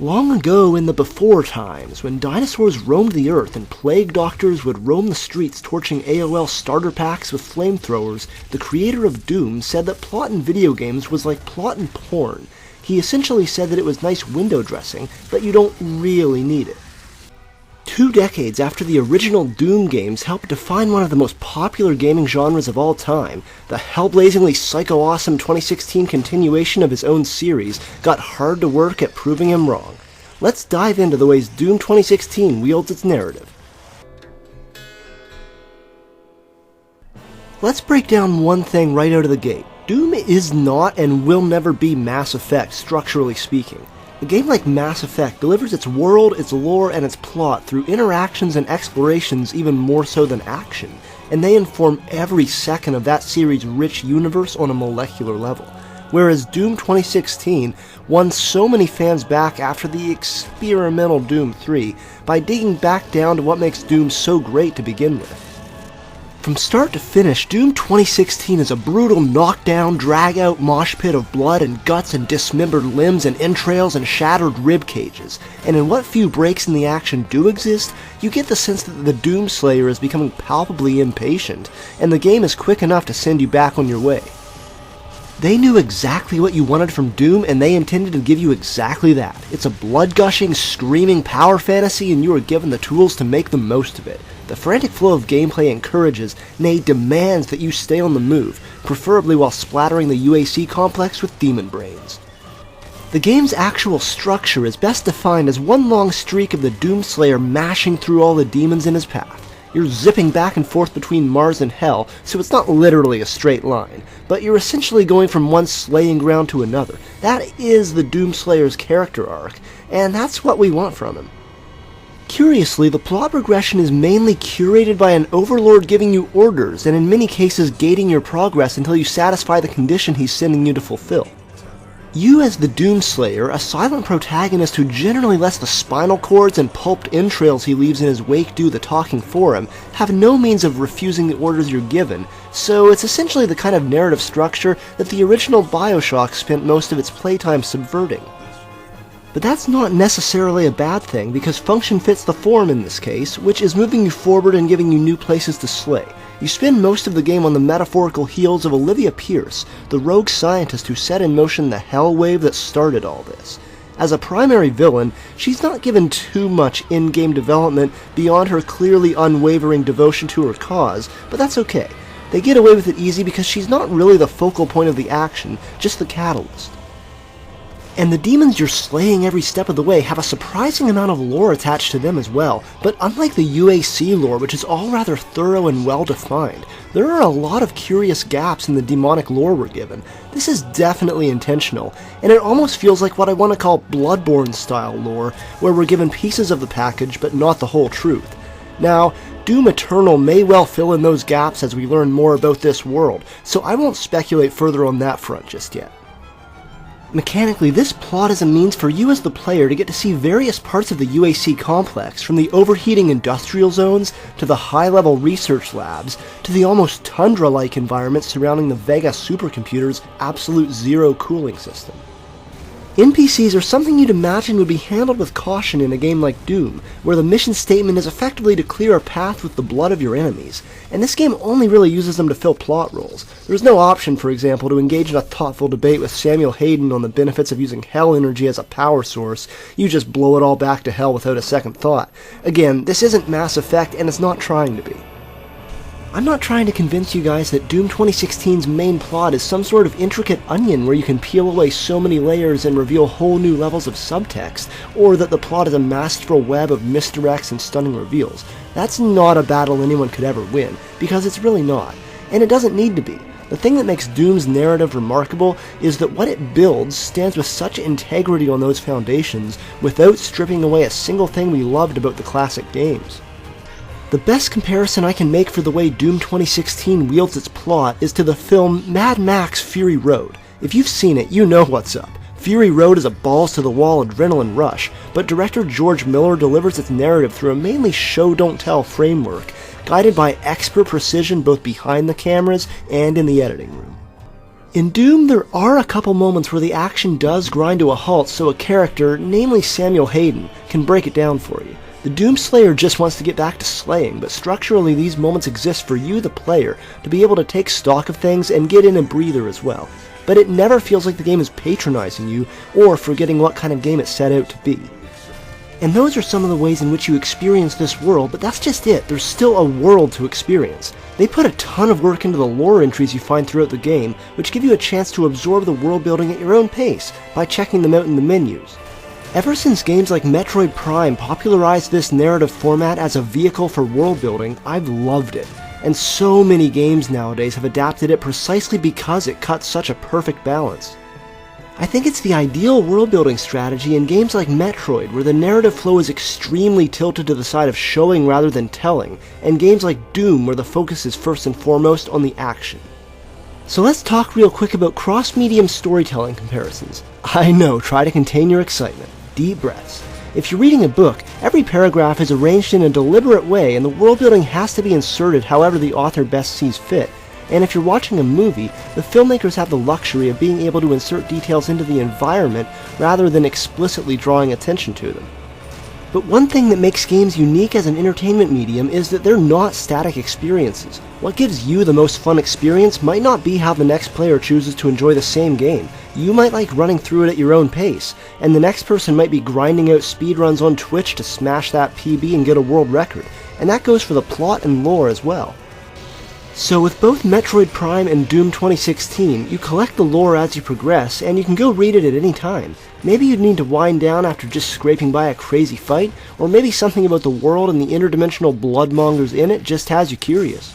Long ago in the before times, when dinosaurs roamed the earth and plague doctors would roam the streets torching AOL starter packs with flamethrowers, the creator of Doom said that plot in video games was like plot in porn. He essentially said that it was nice window dressing, but you don't really need it. 2 decades after the original Doom games helped define one of the most popular gaming genres of all time, the hellblazingly psycho-awesome 2016 continuation of his own series got hard to work at proving him wrong. Let's dive into the ways Doom 2016 wields its narrative. Let's break down one thing right out of the gate. Doom is not and will never be Mass Effect, structurally speaking. A game like Mass Effect delivers its world, its lore, and its plot through interactions and explorations even more so than action, and they inform every second of that series' rich universe on a molecular level. Whereas Doom 2016 won so many fans back after the experimental Doom 3 by digging back down to what makes Doom so great to begin with. From start to finish, Doom 2016 is a brutal knockdown, drag-out mosh pit of blood and guts and dismembered limbs and entrails and shattered rib cages. And in what few breaks in the action do exist, you get the sense that the Doom Slayer is becoming palpably impatient, and the game is quick enough to send you back on your way. They knew exactly what you wanted from Doom, and they intended to give you exactly that. It's a blood-gushing, screaming power fantasy, and you are given the tools to make the most of it. The frantic flow of gameplay encourages, nay demands, that you stay on the move, preferably while splattering the UAC complex with demon brains. The game's actual structure is best defined as one long streak of the Doomslayer mashing through all the demons in his path. You're zipping back and forth between Mars and Hell, so it's not literally a straight line, but you're essentially going from one slaying ground to another. That is the Doomslayer's character arc, and that's what we want from him. Curiously, the plot progression is mainly curated by an overlord giving you orders, and in many cases gating your progress until you satisfy the condition he's sending you to fulfill. You as the Doomslayer, a silent protagonist who generally lets the spinal cords and pulped entrails he leaves in his wake do the talking for him, have no means of refusing the orders you're given, so it's essentially the kind of narrative structure that the original BioShock spent most of its playtime subverting. But that's not necessarily a bad thing, because function fits the form in this case, which is moving you forward and giving you new places to slay. You spend most of the game on the metaphorical heels of Olivia Pierce, the rogue scientist who set in motion the hell wave that started all this. As a primary villain, she's not given too much in-game development beyond her clearly unwavering devotion to her cause, but that's okay. They get away with it easy because she's not really the focal point of the action, just the catalyst. And the demons you're slaying every step of the way have a surprising amount of lore attached to them as well, but unlike the UAC lore, which is all rather thorough and well-defined, there are a lot of curious gaps in the demonic lore we're given. This is definitely intentional, and it almost feels like what I want to call Bloodborne-style lore, where we're given pieces of the package but not the whole truth. Now, Doom Eternal may well fill in those gaps as we learn more about this world, so I won't speculate further on that front just yet. Mechanically, this plot is a means for you as the player to get to see various parts of the UAC complex, from the overheating industrial zones, to the high-level research labs, to the almost tundra-like environments surrounding the Vega supercomputer's absolute zero cooling system. NPCs are something you'd imagine would be handled with caution in a game like Doom, where the mission statement is effectively to clear a path with the blood of your enemies, and this game only really uses them to fill plot roles. There's no option, for example, to engage in a thoughtful debate with Samuel Hayden on the benefits of using hell energy as a power source. You just blow it all back to hell without a second thought. Again, this isn't Mass Effect, and it's not trying to be. I'm not trying to convince you guys that Doom 2016's main plot is some sort of intricate onion where you can peel away so many layers and reveal whole new levels of subtext, or that the plot is a masterful web of misdirects and stunning reveals. That's not a battle anyone could ever win, because it's really not, and it doesn't need to be. The thing that makes Doom's narrative remarkable is that what it builds stands with such integrity on those foundations without stripping away a single thing we loved about the classic games. The best comparison I can make for the way Doom 2016 wields its plot is to the film Mad Max Fury Road. If you've seen it, you know what's up. Fury Road is a balls-to-the-wall adrenaline rush, but director George Miller delivers its narrative through a mainly show-don't-tell framework, guided by expert precision both behind the cameras and in the editing room. In Doom, there are a couple moments where the action does grind to a halt so a character, namely Samuel Hayden, can break it down for you. The Doomslayer just wants to get back to slaying, but structurally these moments exist for you, the player, to be able to take stock of things and get in a breather as well. But it never feels like the game is patronizing you or forgetting what kind of game it set out to be. And those are some of the ways in which you experience this world, but that's just it. There's still a world to experience. They put a ton of work into the lore entries you find throughout the game, which give you a chance to absorb the world building at your own pace by checking them out in the menus. Ever since games like Metroid Prime popularized this narrative format as a vehicle for world building, I've loved it. And so many games nowadays have adapted it precisely because it cuts such a perfect balance. I think it's the ideal world-building strategy in games like Metroid, where the narrative flow is extremely tilted to the side of showing rather than telling, and games like Doom, where the focus is first and foremost on the action. So let's talk real quick about cross-medium storytelling comparisons. I know, try to contain your excitement. Deep breaths. If you're reading a book, every paragraph is arranged in a deliberate way, and the world-building has to be inserted however the author best sees fit. And if you're watching a movie, the filmmakers have the luxury of being able to insert details into the environment rather than explicitly drawing attention to them. But one thing that makes games unique as an entertainment medium is that they're not static experiences. What gives you the most fun experience might not be how the next player chooses to enjoy the same game. You might like running through it at your own pace, and the next person might be grinding out speedruns on Twitch to smash that PB and get a world record, and that goes for the plot and lore as well. So with both Metroid Prime and Doom 2016, you collect the lore as you progress, and you can go read it at any time. Maybe you'd need to wind down after just scraping by a crazy fight, or maybe something about the world and the interdimensional bloodmongers in it just has you curious.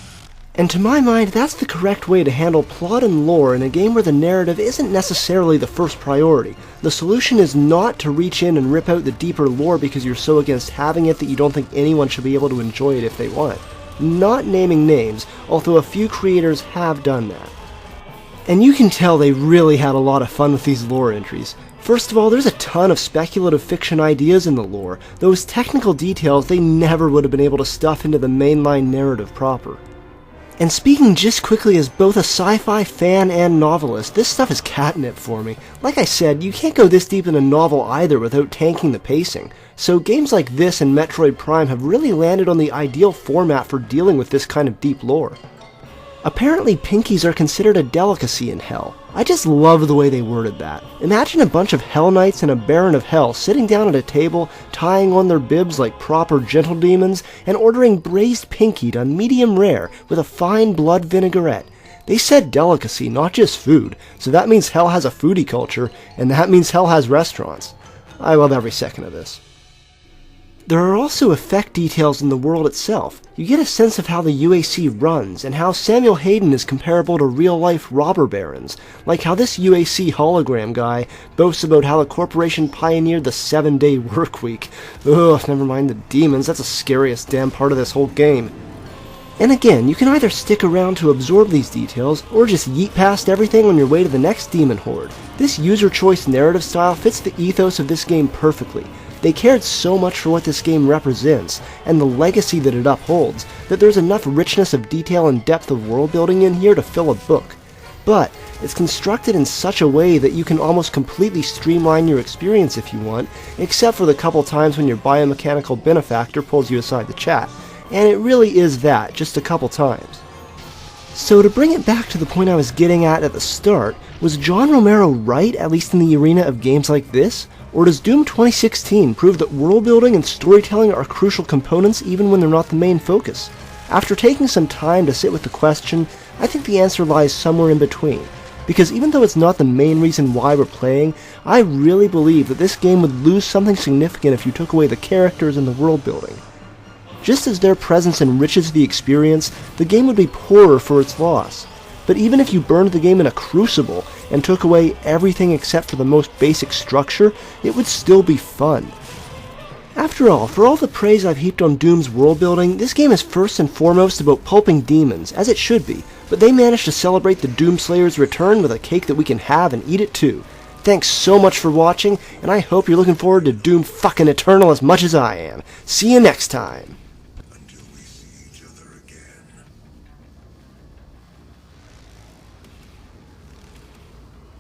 And to my mind, that's the correct way to handle plot and lore in a game where the narrative isn't necessarily the first priority. The solution is not to reach in and rip out the deeper lore because you're so against having it that you don't think anyone should be able to enjoy it if they want. Not naming names, although a few creators have done that. And you can tell they really had a lot of fun with these lore entries. First of all, there's a ton of speculative fiction ideas in the lore. Those technical details they never would have been able to stuff into the mainline narrative proper. And speaking just quickly as both a sci-fi fan and novelist, this stuff is catnip for me. Like I said, you can't go this deep in a novel either without tanking the pacing. So games like this and Metroid Prime have really landed on the ideal format for dealing with this kind of deep lore. Apparently pinkies are considered a delicacy in Hell. I just love the way they worded that. Imagine a bunch of Hell Knights and a Baron of Hell sitting down at a table, tying on their bibs like proper gentle demons, and ordering braised pinky done medium rare with a fine blood vinaigrette. They said delicacy, not just food, so that means Hell has a foodie culture, and that means Hell has restaurants. I love every second of this. There are also effect details in the world itself. You get a sense of how the UAC runs, and how Samuel Hayden is comparable to real-life robber barons, like how this UAC hologram guy boasts about how the corporation pioneered the 7-day work week. Ugh, never mind the demons, that's the scariest damn part of this whole game. And again, you can either stick around to absorb these details, or just yeet past everything on your way to the next demon horde. This user-choice narrative style fits the ethos of this game perfectly. They cared so much for what this game represents, and the legacy that it upholds, that there's enough richness of detail and depth of world building in here to fill a book. But it's constructed in such a way that you can almost completely streamline your experience if you want, except for the couple times when your biomechanical benefactor pulls you aside to chat. And it really is that, just a couple times. So to bring it back to the point I was getting at the start, was John Romero right, at least in the arena of games like this? Or does Doom 2016 prove that world building and storytelling are crucial components even when they're not the main focus? After taking some time to sit with the question, I think the answer lies somewhere in between. Because even though it's not the main reason why we're playing, I really believe that this game would lose something significant if you took away the characters and the world building. Just as their presence enriches the experience, the game would be poorer for its loss. But even if you burned the game in a crucible and took away everything except for the most basic structure, it would still be fun. After all, for all the praise I've heaped on Doom's world building, this game is first and foremost about pulping demons, as it should be, but they managed to celebrate the Doomslayer's return with a cake that we can have and eat it too. Thanks so much for watching, and I hope you're looking forward to Doom fucking Eternal as much as I am. See you next time!